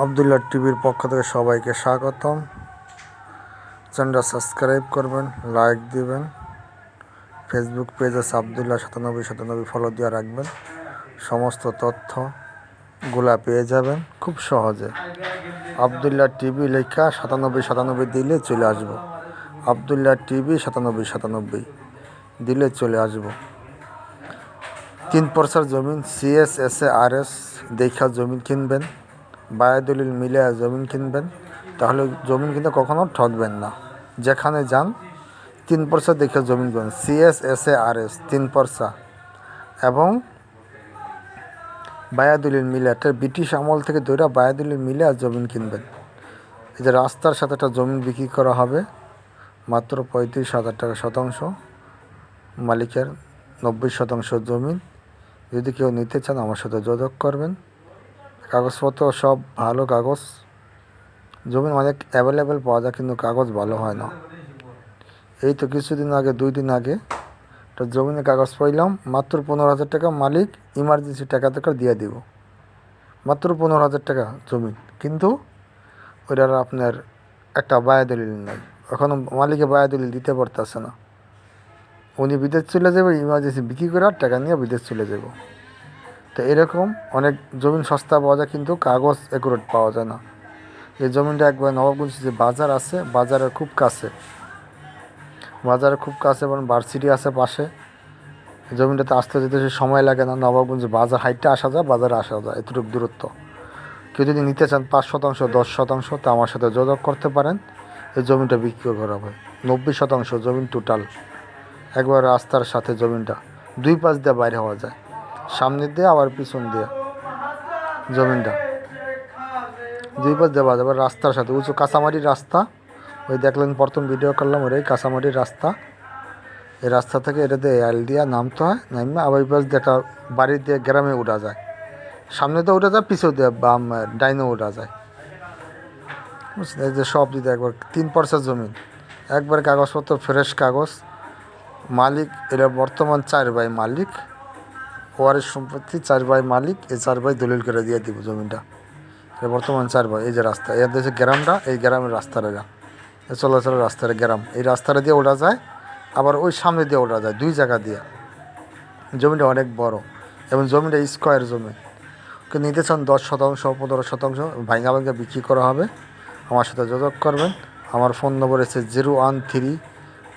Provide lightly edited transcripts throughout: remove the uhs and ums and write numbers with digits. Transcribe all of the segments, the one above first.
আবদুল্লাহ টিভির পক্ষ থেকে সবাইকে স্বাগতম। চ্যানেলটা সাবস্ক্রাইব করবেন, লাইক দিবেন। ফেসবুক পেজ আছে আবদুল্লাহ 9797 ফলো দিয়ে রাখবেন। সমস্ত তথ্যগুলা পেয়ে যাবেন খুব সহজে। আবদুল্লাহ টিভি লেখা 9797 দিলে চলে আসবো। আবদুল্লাহ টিভি 9797 দিলে চলে আসবো। 3 পরসার জমিন CSSARS দেখা জমিন কিনবেন, বায়াদলিল মিলে জমিন কিনবেন, তাহলে জমিন কিনতে কখনো ঠকবেন না। যেখানে যান 3 পরসা দেখে জমিন কিনবেন, CSSARS 3 পরসা এবং বায়াদলিল মিলে। একটা ব্রিটিশ আমল থেকে ধরে বায়াদলিল মিলে জমিন কিনবেন। এই যে রাস্তার সাথে একটা জমিন বিক্রি করা হবে মাত্র 35,000 টাকা শতাংশ, মালিকের 90% জমিন। যদি কেউ নিতে চান আমার সাথে যোগাযোগ করবেন। কাগজপত্র সব ভালো কাগজ, জমি অনেক অ্যাভেলেবেল পাওয়া যায় কিন্তু কাগজ ভালো হয় না। এই তো কিছুদিন আগে 2 দিন আগে একটা জমিনের কাগজ পাইলাম মাত্র 15,000 টাকা, মালিক ইমার্জেন্সি টাকা দিয়ে দিব। মাত্র 15,000 টাকা জমি, কিন্তু ওইটার আপনার একটা বায়াদলিল নাই। এখনও মালিকে বায়াদলিল দিতে পারতেছে না। উনি বিদেশ চলে যাবে, ইমার্জেন্সি বিক্রি করে আর টাকা নিয়ে বিদেশ চলে যাব। তো এরকম অনেক জমিন সস্তা পাওয়া যায় কিন্তু কাগজ অ্যাকুরেট পাওয়া যায় না। এই জমিনটা একবার নবাবগঞ্জ যে বাজার আছে, বাজারের খুব কাছে এবং ভার্সিটি আছে পাশে। জমিটাতে আসতে যেতে সময় লাগে না। নবাবগঞ্জ বাজার হাইটে আসা যায়, বাজারে আসা যায়, এতটুকু দূরত্ব। কেউ যদি নিতে চান 5%, 10%, তা আমার সাথে যোগাযোগ করতে পারেন। এই জমিটা বিক্রি করা হয় 90% জমিন টোটাল, একবার রাস্তার সাথে জমিনটা 2 পাশ দিয়ে বাইরে হওয়া যায়, সামনে দিয়ে আবার পিছন দিয়ে জমিনটা 2 পাশ দেওয়া যাবে। রাস্তার সাথে উঁচু কাঁচামাটির রাস্তা, ওই দেখলেন প্রথম ভিডিও করলাম ওই কাঁচামাটির রাস্তা। এই রাস্তা থেকে এটা দিয়ে এল দিয়া নামতে হয়, নামে আবার ওই পাশ দিয়ে একটা বাড়ি দিয়ে গ্রামে উঠা যায়, সামনে দিয়ে উঠা যায়, পিছু দিয়ে বাম ডাইনে উঠা যায়, বুঝলেন। এই যে সব দিতে একবার 3 পরসার জমিন, একবার কাগজপত্র ফ্রেশ কাগজ। মালিক এরা বর্তমান 4 ভাই মালিক, ওয়ারিশ সম্পত্তি 4 ভাই মালিক। এই 4 ভাই দলিল করে দিয়ে দিব জমিনটা। এটা বর্তমান 4 ভাই। এই যে রাস্তা, এর দেশে গ্রামটা, এই গ্রামের রাস্তাটা চলাচলের রাস্তার গ্রাম, এই রাস্তাটা দিয়ে ওঠা যায়, আবার ওই সামনে দিয়ে ওঠা যায়, 2 জায়গা দিয়ে। জমিটা অনেক বড় এবং জমিটা স্কোয়ার জমি। কেউ নিতে চান 10%, 15% ভাঙা বিক্রি করা হবে। আমার সাথে যোগাযোগ করবেন। আমার ফোন নম্বর হচ্ছে 013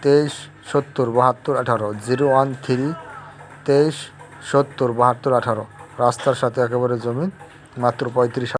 23 70 72 18, 013 23 70 72 18। রাস্তার সাথে একেবারে জমিন, মাত্র 35,000।